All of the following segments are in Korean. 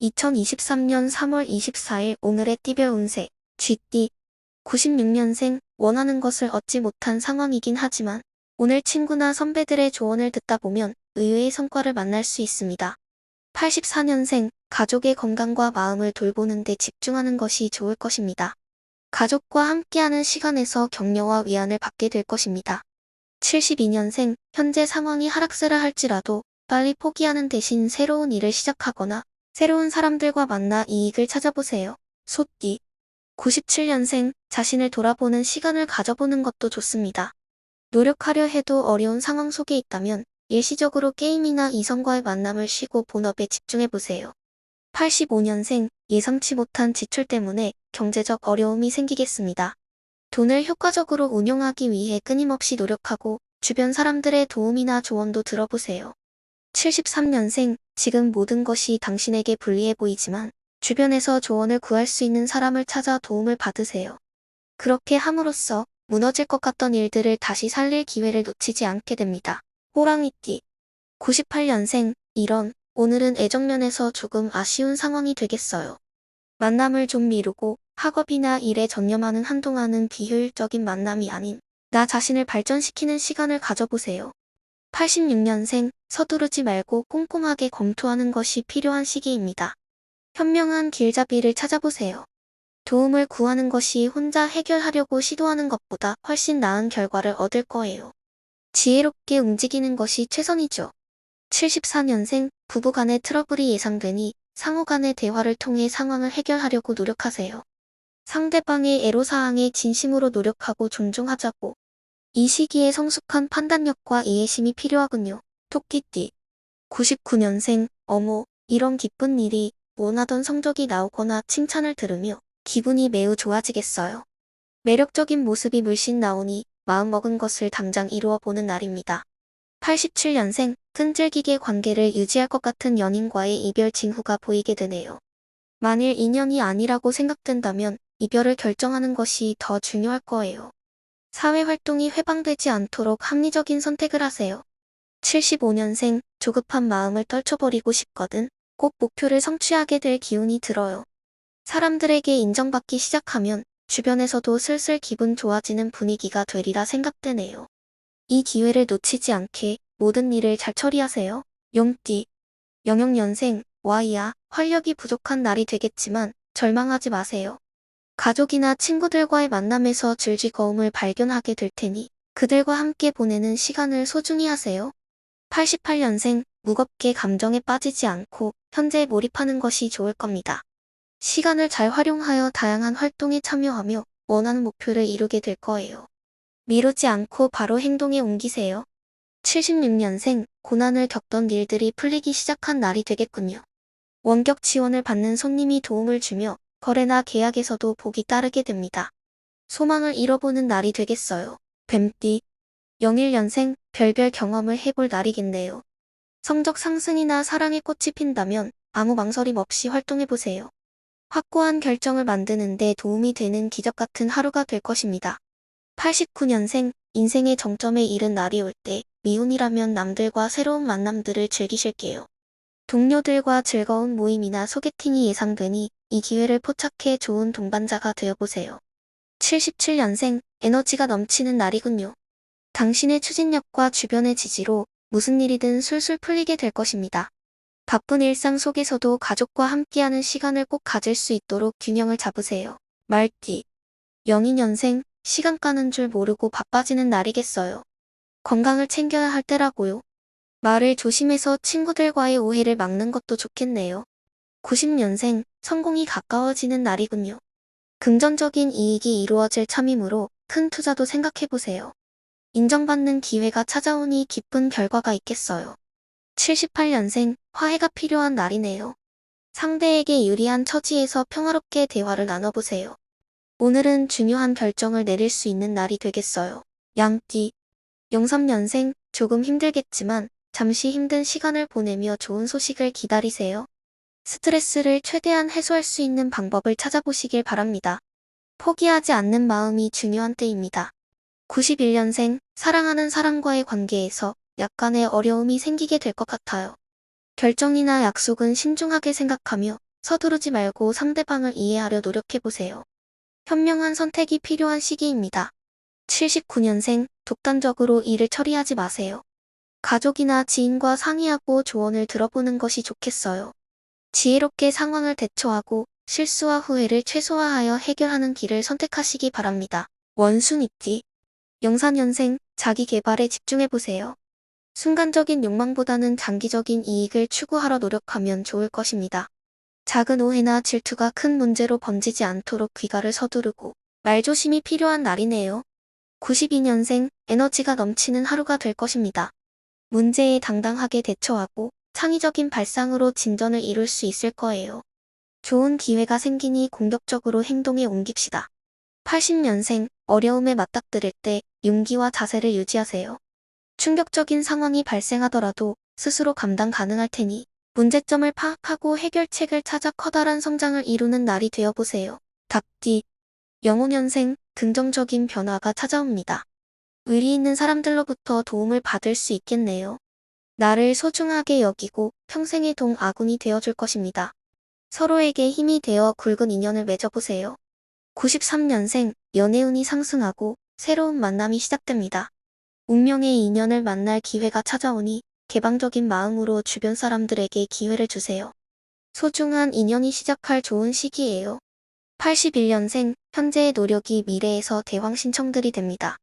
2023년 3월 24일 오늘의 띠별 운세, 쥐띠, 96년생, 원하는 것을 얻지 못한 상황이긴 하지만 오늘 친구나 선배들의 조언을 듣다 보면 의외의 성과를 만날 수 있습니다. 84년생, 가족의 건강과 마음을 돌보는 데 집중하는 것이 좋을 것입니다. 가족과 함께하는 시간에서 격려와 위안을 받게 될 것입니다. 72년생, 현재 상황이 하락세라 할지라도 빨리 포기하는 대신 새로운 일을 시작하거나 새로운 사람들과 만나 이익을 찾아보세요. 소띠, 97년생, 자신을 돌아보는 시간을 가져보는 것도 좋습니다. 노력하려 해도 어려운 상황 속에 있다면 일시적으로 게임이나 이성과의 만남을 쉬고 본업에 집중해보세요. 85년생, 예상치 못한 지출 때문에 경제적 어려움이 생기겠습니다. 돈을 효과적으로 운용하기 위해 끊임없이 노력하고 주변 사람들의 도움이나 조언도 들어보세요. 73년생, 지금 모든 것이 당신에게 불리해 보이지만 주변에서 조언을 구할 수 있는 사람을 찾아 도움을 받으세요. 그렇게 함으로써 무너질 것 같던 일들을 다시 살릴 기회를 놓치지 않게 됩니다. 호랑이띠, 98년생, 오늘은 애정면에서 조금 아쉬운 상황이 되겠어요. 만남을 좀 미루고 학업이나 일에 전념하는 한동안은 비효율적인 만남이 아닌 나 자신을 발전시키는 시간을 가져보세요. 86년생, 서두르지 말고 꼼꼼하게 검토하는 것이 필요한 시기입니다. 현명한 길잡이를 찾아보세요. 도움을 구하는 것이 혼자 해결하려고 시도하는 것보다 훨씬 나은 결과를 얻을 거예요. 지혜롭게 움직이는 것이 최선이죠. 74년생, 부부 간의 트러블이 예상되니 상호 간의 대화를 통해 상황을 해결하려고 노력하세요. 상대방의 애로사항에 진심으로 노력하고 존중하자고. 이 시기에 성숙한 판단력과 이해심이 필요하군요. 토끼띠, 99년생, 이런 기쁜 일이, 원하던 성적이 나오거나 칭찬을 들으며 기분이 매우 좋아지겠어요. 매력적인 모습이 물씬 나오니 마음먹은 것을 당장 이루어보는 날입니다. 87년생, 끈질기게 관계를 유지할 것 같은 연인과의 이별 징후가 보이게 되네요. 만일 인연이 아니라고 생각된다면 이별을 결정하는 것이 더 중요할 거예요. 사회활동이 회방되지 않도록 합리적인 선택을 하세요. 75년생, 조급한 마음을 떨쳐버리고 싶거든 꼭 목표를 성취하게 될 기운이 들어요. 사람들에게 인정받기 시작하면 주변에서도 슬슬 기분 좋아지는 분위기가 되리라 생각되네요. 이 기회를 놓치지 않게 모든 일을 잘 처리하세요. 용띠, 00년생, 활력이 부족한 날이 되겠지만 절망하지 마세요. 가족이나 친구들과의 만남에서 즐거움을 발견하게 될 테니 그들과 함께 보내는 시간을 소중히 하세요. 88년생, 무겁게 감정에 빠지지 않고 현재에 몰입하는 것이 좋을 겁니다. 시간을 잘 활용하여 다양한 활동에 참여하며 원하는 목표를 이루게 될 거예요. 미루지 않고 바로 행동에 옮기세요. 76년생, 고난을 겪던 일들이 풀리기 시작한 날이 되겠군요. 원격 지원을 받는 손님이 도움을 주며 거래나 계약에서도 복이 따르게 됩니다. 소망을 잃어보는 날이 되겠어요. 뱀띠, 01년생, 별별 경험을 해볼 날이겠네요. 성적 상승이나 사랑의 꽃이 핀다면 아무 망설임 없이 활동해보세요. 확고한 결정을 만드는 데 도움이 되는 기적 같은 하루가 될 것입니다. 89년생, 인생의 정점에 이른 날이 올 때 미혼이라면 남들과 새로운 만남들을 즐기실게요. 동료들과 즐거운 모임이나 소개팅이 예상되니 이 기회를 포착해 좋은 동반자가 되어보세요. 77년생, 에너지가 넘치는 날이군요. 당신의 추진력과 주변의 지지로 무슨 일이든 술술 풀리게 될 것입니다. 바쁜 일상 속에서도 가족과 함께하는 시간을 꼭 가질 수 있도록 균형을 잡으세요. 말띠, 02년생, 시간 가는 줄 모르고 바빠지는 날이겠어요. 건강을 챙겨야 할 때라고요. 말을 조심해서 친구들과의 오해를 막는 것도 좋겠네요. 90년생, 성공이 가까워지는 날이군요. 긍정적인 이익이 이루어질 참이므로 큰 투자도 생각해보세요. 인정받는 기회가 찾아오니 기쁜 결과가 있겠어요. 78년생, 화해가 필요한 날이네요. 상대에게 유리한 처지에서 평화롭게 대화를 나눠보세요. 오늘은 중요한 결정을 내릴 수 있는 날이 되겠어요. 양띠, 03년생, 조금 힘들겠지만 잠시 힘든 시간을 보내며 좋은 소식을 기다리세요. 스트레스를 최대한 해소할 수 있는 방법을 찾아보시길 바랍니다. 포기하지 않는 마음이 중요한 때입니다. 91년생, 사랑하는 사람과의 관계에서 약간의 어려움이 생기게 될 것 같아요. 결정이나 약속은 신중하게 생각하며 서두르지 말고 상대방을 이해하려 노력해보세요. 현명한 선택이 필요한 시기입니다. 79년생, 독단적으로 일을 처리하지 마세요. 가족이나 지인과 상의하고 조언을 들어보는 것이 좋겠어요. 지혜롭게 상황을 대처하고 실수와 후회를 최소화하여 해결하는 길을 선택하시기 바랍니다. 원숭이띠, 영사년생, 자기 개발에 집중해보세요. 순간적인 욕망보다는 장기적인 이익을 추구하러 노력하면 좋을 것입니다. 작은 오해나 질투가 큰 문제로 번지지 않도록 귀가를 서두르고 말조심이 필요한 날이네요. 92년생, 에너지가 넘치는 하루가 될 것입니다. 문제에 당당하게 대처하고 창의적인 발상으로 진전을 이룰 수 있을 거예요. 좋은 기회가 생기니 공격적으로 행동에 옮깁시다. 80년생, 어려움에 맞닥뜨릴 때 용기와 자세를 유지하세요. 충격적인 상황이 발생하더라도 스스로 감당 가능할 테니 문제점을 파악하고 해결책을 찾아 커다란 성장을 이루는 날이 되어보세요. 닭띠, 영호년생, 긍정적인 변화가 찾아옵니다. 의리 있는 사람들로부터 도움을 받을 수 있겠네요. 나를 소중하게 여기고 평생의 동아군이 되어줄 것입니다. 서로에게 힘이 되어 굵은 인연을 맺어보세요. 93년생, 연애운이 상승하고 새로운 만남이 시작됩니다. 운명의 인연을 만날 기회가 찾아오니 개방적인 마음으로 주변 사람들에게 기회를 주세요. 소중한 인연이 시작할 좋은 시기예요. 81년생, 현재의 노력이 미래에서 대왕 신청들이 됩니다.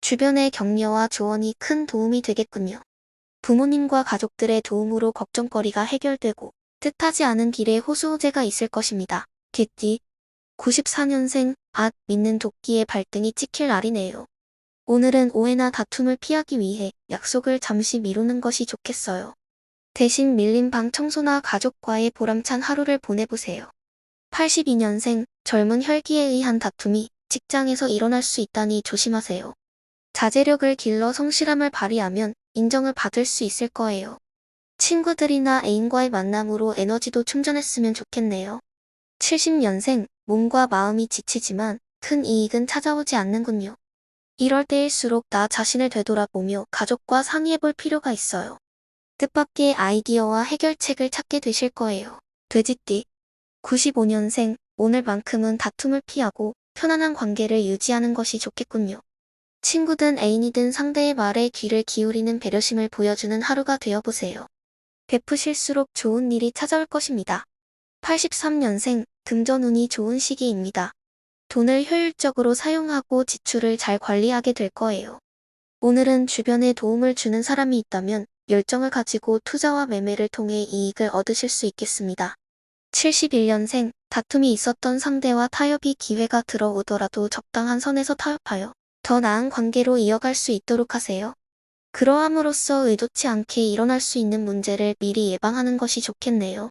주변의 격려와 조언이 큰 도움이 되겠군요. 부모님과 가족들의 도움으로 걱정거리가 해결되고 뜻하지 않은 길에 호수호재가 있을 것입니다. 개띠, 94년생, 믿는 도끼의 발등이 찍힐 날이네요. 오늘은 오해나 다툼을 피하기 위해 약속을 잠시 미루는 것이 좋겠어요. 대신 밀린 방 청소나 가족과의 보람찬 하루를 보내보세요. 82년생, 젊은 혈기에 의한 다툼이 직장에서 일어날 수 있다니 조심하세요. 자제력을 길러 성실함을 발휘하면 인정을 받을 수 있을 거예요. 친구들이나 애인과의 만남으로 에너지도 충전했으면 좋겠네요. 70년생, 몸과 마음이 지치지만 큰 이익은 찾아오지 않는군요. 이럴 때일수록 나 자신을 되돌아보며 가족과 상의해볼 필요가 있어요. 뜻밖의 아이디어와 해결책을 찾게 되실 거예요. 돼지띠, 95년생, 오늘만큼은 다툼을 피하고 편안한 관계를 유지하는 것이 좋겠군요. 친구든 애인이든 상대의 말에 귀를 기울이는 배려심을 보여주는 하루가 되어보세요. 베푸실수록 좋은 일이 찾아올 것입니다. 83년생, 금전운이 좋은 시기입니다. 돈을 효율적으로 사용하고 지출을 잘 관리하게 될 거예요. 오늘은 주변에 도움을 주는 사람이 있다면 열정을 가지고 투자와 매매를 통해 이익을 얻으실 수 있겠습니다. 71년생, 다툼이 있었던 상대와 타협이 기회가 들어오더라도 적당한 선에서 타협하여 더 나은 관계로 이어갈 수 있도록 하세요. 그러함으로써 의도치 않게 일어날 수 있는 문제를 미리 예방하는 것이 좋겠네요.